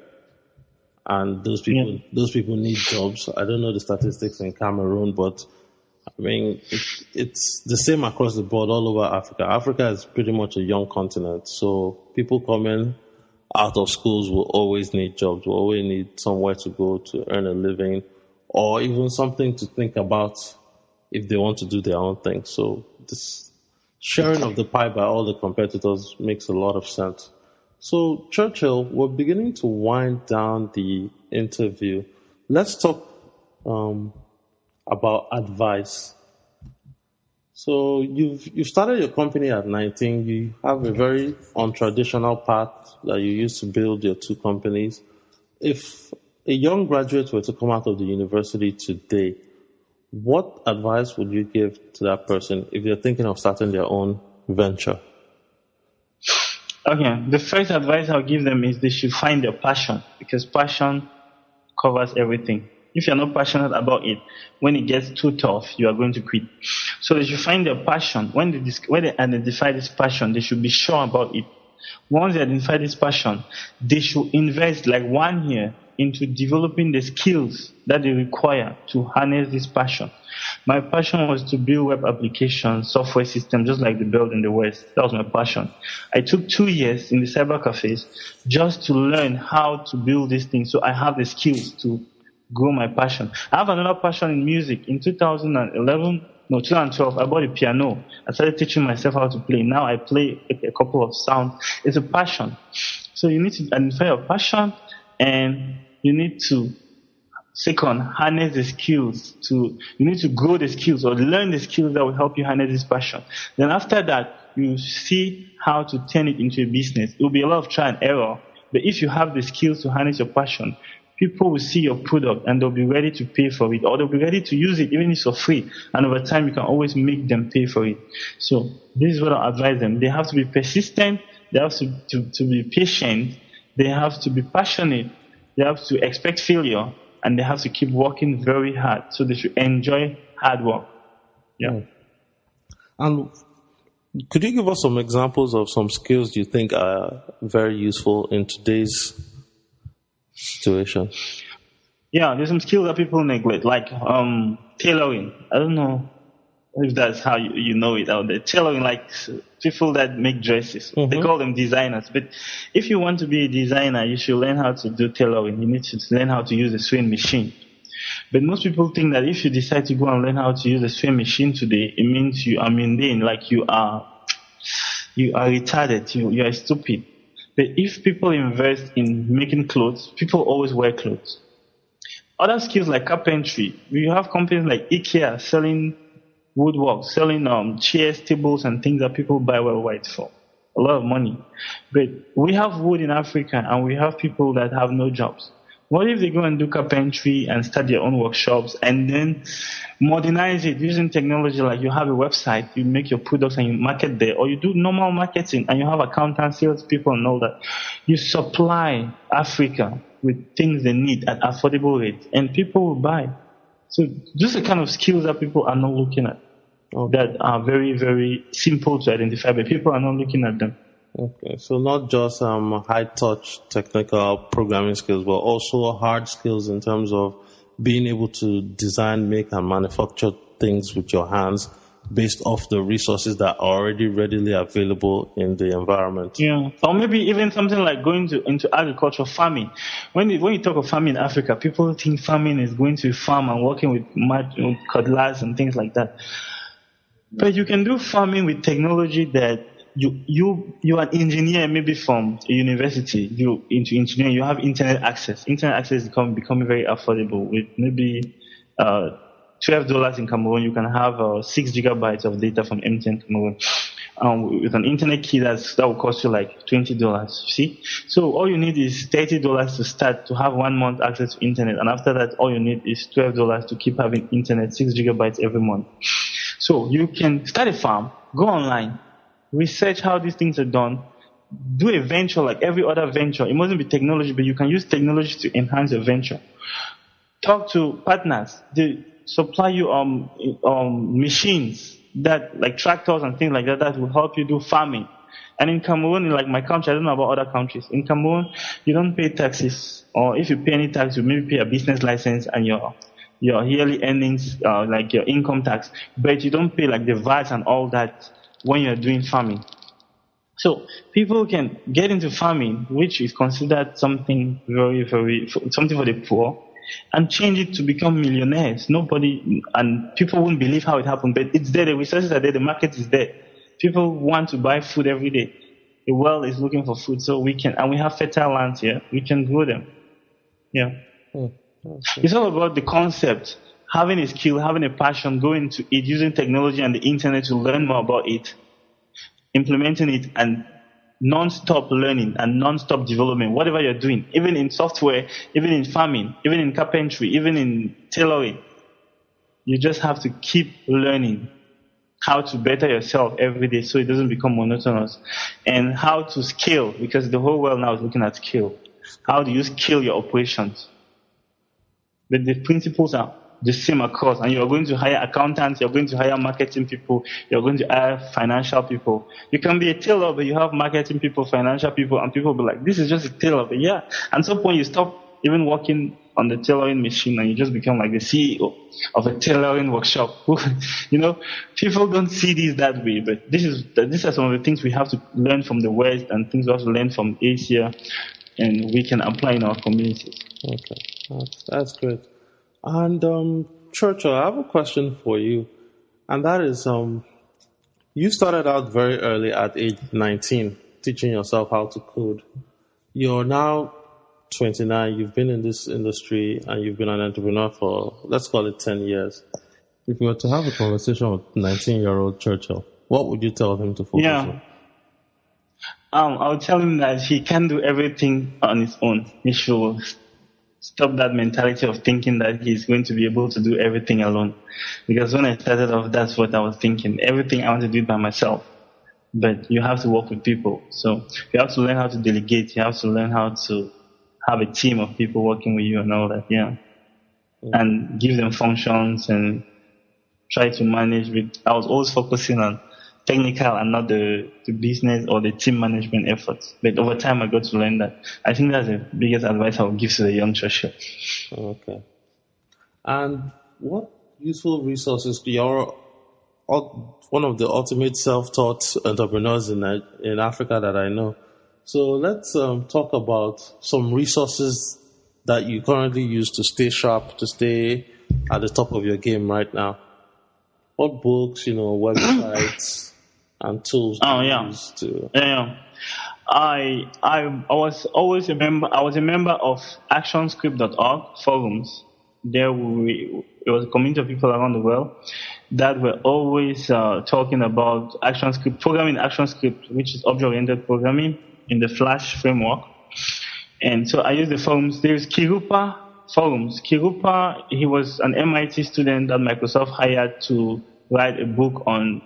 and those people need jobs. I don't know the statistics in Cameroon, but I mean it's the same across the board all over Africa. Africa is pretty much a young continent, so people coming out of schools will always need jobs. Will always need somewhere to go to earn a living, or even something to think about if they want to do their own thing. So this sharing of the pie by all the competitors makes a lot of sense. So, Churchill, we're beginning to wind down the interview. Let's talk about advice. So, you've started your company at 19. You have a very untraditional path that you used to build your 2 companies. If a young graduate were to come out of the university today, what advice would you give to that person if they're thinking of starting their own venture? Okay, the first advice I'll give them is they should find their passion, because passion covers everything. If you're not passionate about it, when it gets too tough, you are going to quit. So they should find their passion. When they identify this passion, they should be sure about it. Once they identify this passion, they should invest like 1 year into developing the skills that they require to harness this passion. My passion was to build web applications, software systems, just like the Build in the West. That was my passion. I took 2 years in the cybercafés just to learn how to build these things, so I have the skills to grow my passion. I have another passion in music. In 2012, I bought a piano. I started teaching myself how to play. Now I play a couple of sounds. It's a passion. So you need to identify your passion, and you need to, second, harness the skills. You need to grow the skills or learn the skills that will help you harness this passion. Then after that, you see how to turn it into a business. It will be a lot of try and error, but if you have the skills to harness your passion, people will see your product and they'll be ready to pay for it, or they'll be ready to use it even if it's for free. And over time, you can always make them pay for it. So this is what I advise them. They have to be persistent. They have to be patient. They have to be passionate. They have to expect failure, and they have to keep working very hard. So they should enjoy hard work. Yeah. And could you give us some examples of some skills you think are very useful in today's situation? Yeah, there's some skills that people neglect, like tailoring. I don't know if that's how you know it out there. Tailoring, like people that make dresses. Mm-hmm. They call them designers. But if you want to be a designer, you should learn how to do tailoring. You need to learn how to use a sewing machine. But most people think that if you decide to go and learn how to use a sewing machine today, it means you are mundane, like you are retarded, you are stupid. But if people invest in making clothes, people always wear clothes. Other skills like carpentry, we have companies like IKEA selling woodwork, selling chairs, tables, and things that people buy worldwide for a lot of money. But we have wood in Africa, and we have people that have no jobs. What if they go and do carpentry and start their own workshops and then modernize it using technology? Like you have a website, you make your products and you market there, or you do normal marketing and you have accountants, sales people and all that. You supply Africa with things they need at affordable rates and people will buy. So those are the kind of skills that people are not looking at, that are very, very simple to identify, but people are not looking at them. Okay, so not just high-touch technical programming skills, but also hard skills in terms of being able to design, make, and manufacture things with your hands based off the resources that are already readily available in the environment. Yeah, or maybe even something like going into agriculture, farming. When you talk of farming in Africa, people think farming is going to farm and working with cutlass and things like that. But you can do farming with technology that you're an engineer, maybe from a university. You into engineering, you have internet access. Internet access is becoming very affordable. With maybe $12 in Cameroon, you can have 6 gigabytes of data from MTN Cameroon. With an internet key that will cost you like $20. See, so all you need is $30 to start to have 1 month access to internet, and after that, all you need is $12 to keep having internet, 6 gigabytes every month. So you can start a farm, go online, research how these things are done, do a venture like every other venture. It mustn't be technology, but you can use technology to enhance your venture. Talk to partners. They supply you machines that, like tractors and things like that, that will help you do farming. And in Cameroon, like my country, I don't know about other countries. In Cameroon, you don't pay taxes, or if you pay any tax, you maybe pay a business license and your yearly earnings, like your income tax, but you don't pay like the VAT and all that when you're doing farming. So people can get into farming, which is considered something very, very, something for the poor, and change it to become millionaires. And people won't believe how it happened, but it's there, the resources are there, the market is there. People want to buy food every day. The world is looking for food, so we have fertile lands here, we can grow them. Yeah. Okay. It's all about the concept, having a skill, having a passion, going to it, using technology and the internet to learn more about it, implementing it, and non-stop learning and non-stop development, whatever you're doing, even in software, even in farming, even in carpentry, even in tailoring. You just have to keep learning how to better yourself every day so it doesn't become monotonous, and how to scale, because the whole world now is looking at scale. How do you scale your operations? But the principles are the same across, and you're going to hire accountants, you're going to hire marketing people, you're going to hire financial people. You can be a tailor, but you have marketing people, financial people, and people will be like, this is just a tailor. But yeah, at some point you stop even working on the tailoring machine and you just become like the CEO of a tailoring workshop. People don't see this that way, but these are some of the things we have to learn from the West and things we have to learn from Asia, and we can apply in our communities. Okay, that's great. And Churchill, I have a question for you, and that is, you started out very early at age 19, teaching yourself how to code. You're now 29, you've been in this industry, and you've been an entrepreneur for, let's call it 10 years. If you were to have a conversation with 19-year-old Churchill, what would you tell him to focus on? I'll tell him that he can't do everything on his own. He should stop that mentality of thinking that he's going to be able to do everything alone. Because when I started off, that's what I was thinking. Everything I want to do it by myself. But you have to work with people. So you have to learn how to delegate. You have to learn how to have a team of people working with you and all that, and give them functions and try to manage with. I was always focusing on technical and not the business or the team management efforts. But over time, I got to learn that. I think that's the biggest advice I would give to the young Churchill. Okay. And what useful resources you're one of the ultimate self-taught entrepreneurs in Africa that I know. So let's talk about some resources that you currently use to stay sharp, to stay at the top of your game right now. What books, websites and tools do you use to? I was always a member. I was a member of actionscript.org forums. There it was a community of people around the world that were always talking about ActionScript, programming ActionScript, which is object-oriented programming in the Flash framework. And so I use the forums. There's Kirupa forums. Kirupa, he was an MIT student that Microsoft hired to write a book on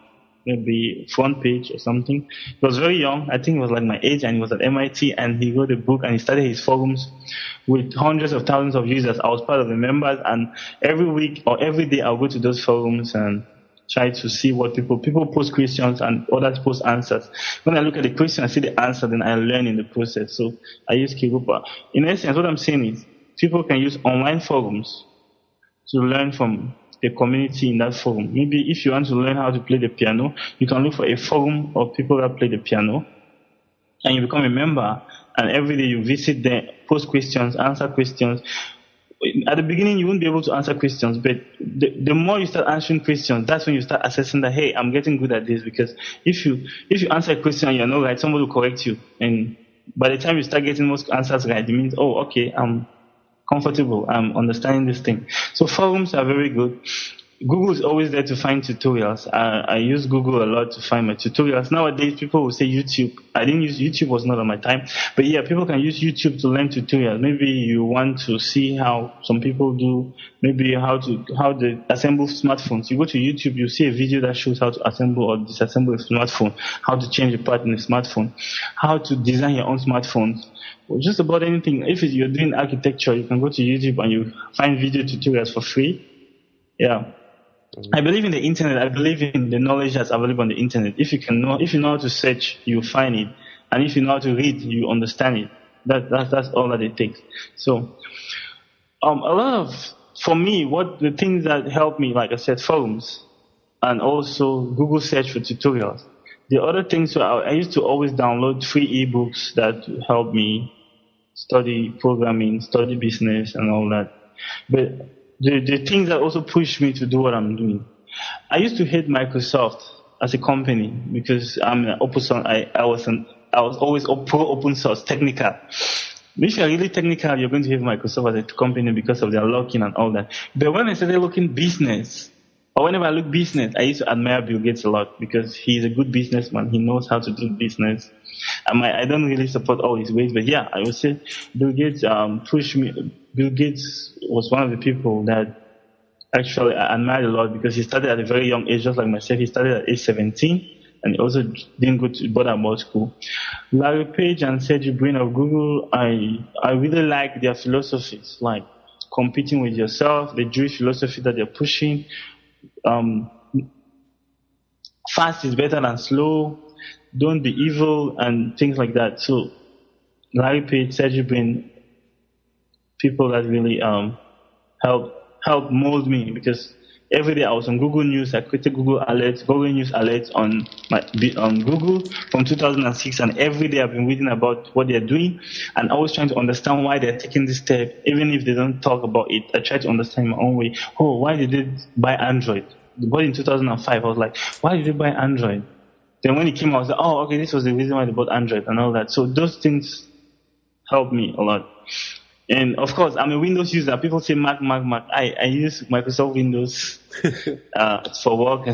maybe front page or something. He was very young. I think he was like my age, and he was at MIT, and he wrote a book and he started his forums with hundreds of thousands of users. I was part of the members, and every week or every day I'll go to those forums and try to see what people post questions and others post answers. When I look at the question, I see the answer, then I learn in the process. So I use Kirupa. In essence, what I'm saying is people can use online forums to learn from the community in that forum. Maybe if you want to learn how to play the piano, you can look for a forum of people that play the piano, and you become a member, and every day you visit them, post questions, answer questions. At the beginning, you won't be able to answer questions, but the more you start answering questions, that's when you start assessing that, hey, I'm getting good at this. Because if you answer a question and you're not right, somebody will correct you. And by the time you start getting most answers right, it means, oh, okay, I'm comfortable, I'm understanding this thing. So forums are very good. Google is always there to find tutorials. I use Google a lot to find my tutorials. Nowadays, people will say YouTube. I didn't use YouTube, was not on my time. But yeah, people can use YouTube to learn tutorials. Maybe you want to see how some people do, maybe how they assemble smartphones. You go to YouTube, you see a video that shows how to assemble or disassemble a smartphone, how to change a part in a smartphone, how to design your own smartphones. Or just about anything. If you're doing architecture, you can go to YouTube and you find video tutorials for free. Yeah. I believe in the internet. I believe in the knowledge that's available on the internet. If you know how to search, you find it, and if you know how to read, you understand it. That's all that it takes. So, for me, what the things that help me, like I said, forums, and also Google search for tutorials. The other things, I used to always download free ebooks that help me study programming, study business, and all that. But the things that also push me to do what I'm doing. I used to hate Microsoft as a company because I'm an open source. I was always pro open source, technical. If you're really technical, you're going to hate Microsoft as a company because of their locking and all that. But when I started looking business, or whenever I look business, I used to admire Bill Gates a lot because he's a good businessman. He knows how to do business. I don't really support all his ways, but yeah, I would say Bill Gates pushed me. Bill Gates was one of the people that actually I admired a lot because he started at a very young age, just like myself. He started at age 17, and he also didn't go to bother about school. Larry Page and Sergey Brin of Google, I really like their philosophies, like competing with yourself, the Jewish philosophy that they're pushing. Fast is better than slow. Don't be evil and things like that. So Larry Page, Sergey Brin, people that really help mold me because every day I was on Google News. I created Google News alerts on Google from 2006, and every day I've been reading about what they're doing and always trying to understand why they're taking this step. Even if they don't talk about it, I try to understand my own way. Oh, why did they buy Android? They bought in 2005. I was like, why did they buy Android? Then when it came out, I was like, oh, okay, this was the reason why they bought Android and all that. So those things help me a lot. And of course, I'm a Windows user. People say Mac. I use Microsoft Windows for work.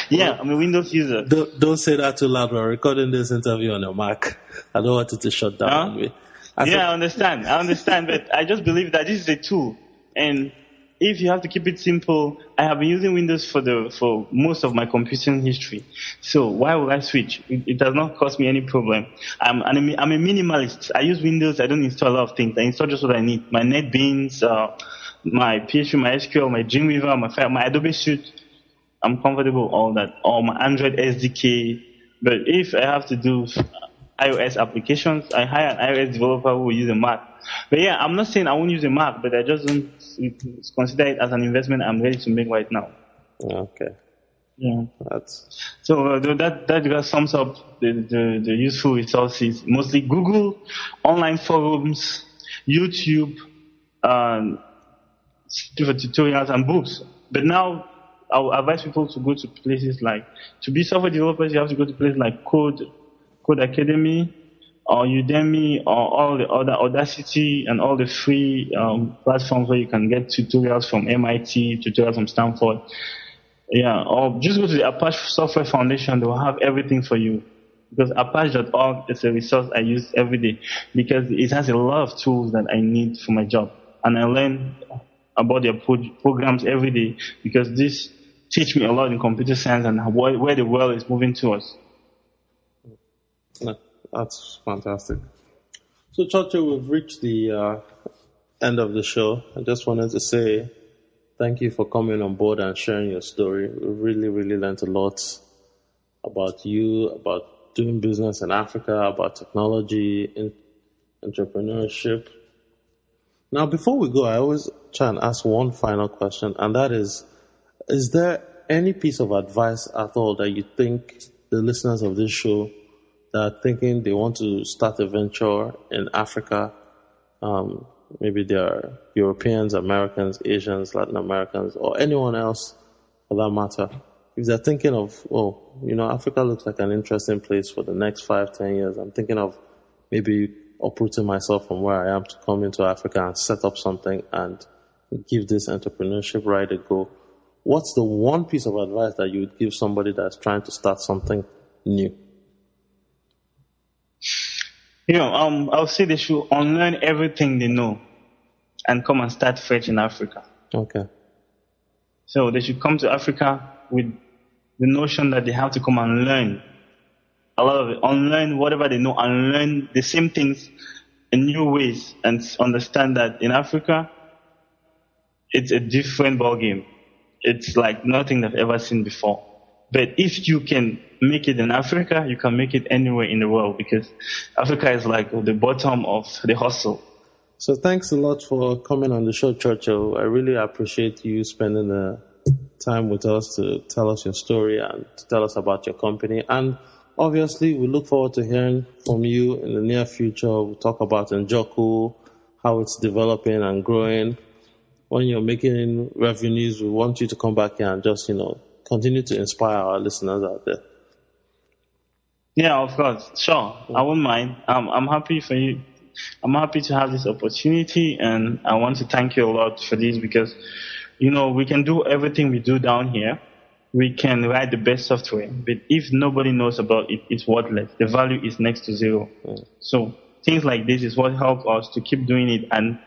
Yeah, I'm a Windows user. Don't say that too loud. We're recording this interview on a Mac. I don't want it to shut down. I understand, but I just believe that this is a tool. And if you have to keep it simple, I have been using Windows for most of my computing history. So why would I switch? It does not cause me any problem. I'm a minimalist. I use Windows. I don't install a lot of things. I install just what I need. My NetBeans, my PHP, my SQL, my Dreamweaver, my Adobe Suite. I'm comfortable with all that. Or my Android SDK. But if I have to do iOS applications, I hire an iOS developer who will use a Mac. But yeah, I'm not saying I won't use a Mac, but I just don't consider it as an investment I'm ready to make right now. Okay. Yeah. So that just sums up the useful resources. Mostly Google, online forums, YouTube, for tutorials and books. But now I will advise people to go to places like, to be software developers, you have to go to places like Code Academy, or Udemy, or all the other Audacity and all the free platforms where you can get tutorials from MIT, tutorials from Stanford. Yeah, or just go to the Apache Software Foundation. They will have everything for you. Because Apache.org is a resource I use every day because it has a lot of tools that I need for my job. And I learn about their programs every day because this teach me a lot in computer science and where the world is moving towards. That's fantastic. So, Churchill, we've reached the end of the show. I just wanted to say thank you for coming on board and sharing your story. We really, really learned a lot about you, about doing business in Africa, about technology, entrepreneurship. Now, before we go, I always try and ask one final question, and that is there any piece of advice at all that you think the listeners of this show that are thinking they want to start a venture in Africa, maybe they're Europeans, Americans, Asians, Latin Americans, or anyone else for that matter, if they're thinking of, Africa looks like an interesting place for the next 5-10 years, I'm thinking of maybe uprooting myself from where I am to come into Africa and set up something and give this entrepreneurship ride a go. What's the one piece of advice that you would give somebody that's trying to start something new? I'll say they should unlearn everything they know and come and start fresh in Africa. Okay. So they should come to Africa with the notion that they have to come and learn a lot of it, unlearn whatever they know and learn the same things in new ways and understand that in Africa, it's a different ballgame. It's like nothing they've ever seen before. But if you can make it in Africa, you can make it anywhere in the world because Africa is like the bottom of the hustle. So thanks a lot for coming on the show, Churchill. I really appreciate you spending the time with us to tell us your story and to tell us about your company. And obviously, we look forward to hearing from you in the near future. We'll talk about Njoku, how it's developing and growing. When you're making revenues, we want you to come back here and just, continue to inspire our listeners out there. Yeah, of course. Sure. I won't mind. I'm happy for you. I'm happy to have this opportunity, and I want to thank you a lot for this because, we can do everything we do down here. We can write the best software, but if nobody knows about it, it's worthless. The value is next to zero. So things like this is what help us to keep doing it and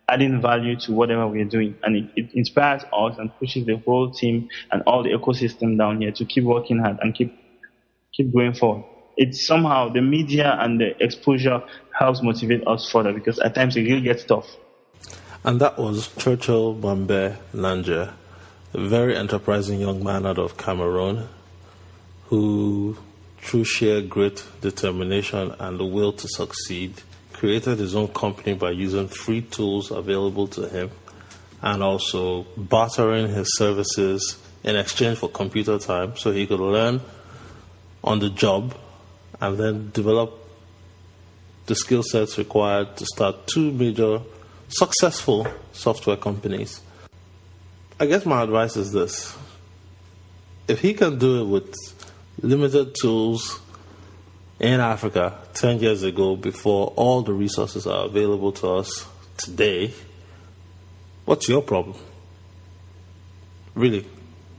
adding value to whatever we're doing. And it inspires us and pushes the whole team and all the ecosystem down here to keep working hard and keep going forward. It's somehow the media and the exposure helps motivate us further because at times it really gets tough. And that was Churchill Mambe Nanje, a very enterprising young man out of Cameroon who, through sheer grit, determination, and the will to succeed, created his own company by using free tools available to him and also bartering his services in exchange for computer time so he could learn on the job and then develop the skill sets required to start 2 major successful software companies. I guess my advice is this. If he can do it with limited tools in Africa 10 years ago before all the resources are available to us today, what's your problem? Really,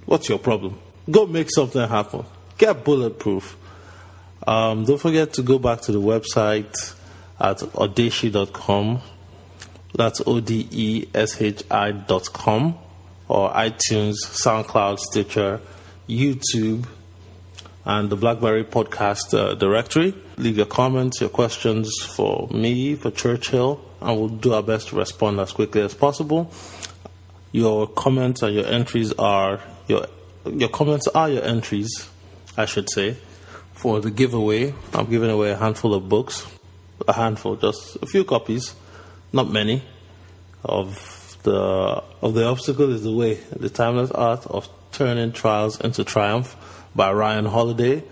what's your problem? Go make something happen. Get bulletproof. Don't forget to go back to the website at odeshi.com. That's odeshi.com. or iTunes, SoundCloud, Stitcher, YouTube, and the BlackBerry podcast directory. Leave your comments, your questions for me, for Churchill, and we'll do our best to respond as quickly as possible. Your comments and your entries are your entries, I should say, for the giveaway. I'm giving away a handful of books, just a few copies, not many, of the Obstacle is the Way, the timeless art of turning trials into triumph by Ryan Holiday,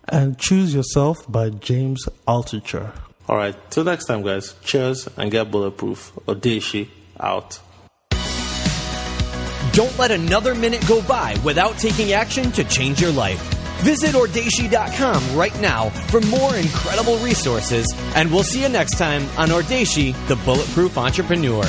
and Choose Yourself by James Altucher. All right, till next time, guys. Cheers and get bulletproof. Odeshi out. Don't let another minute go by without taking action to change your life. Visit Odeshi.com right now for more incredible resources, and we'll see you next time on Odeshi, the Bulletproof Entrepreneur.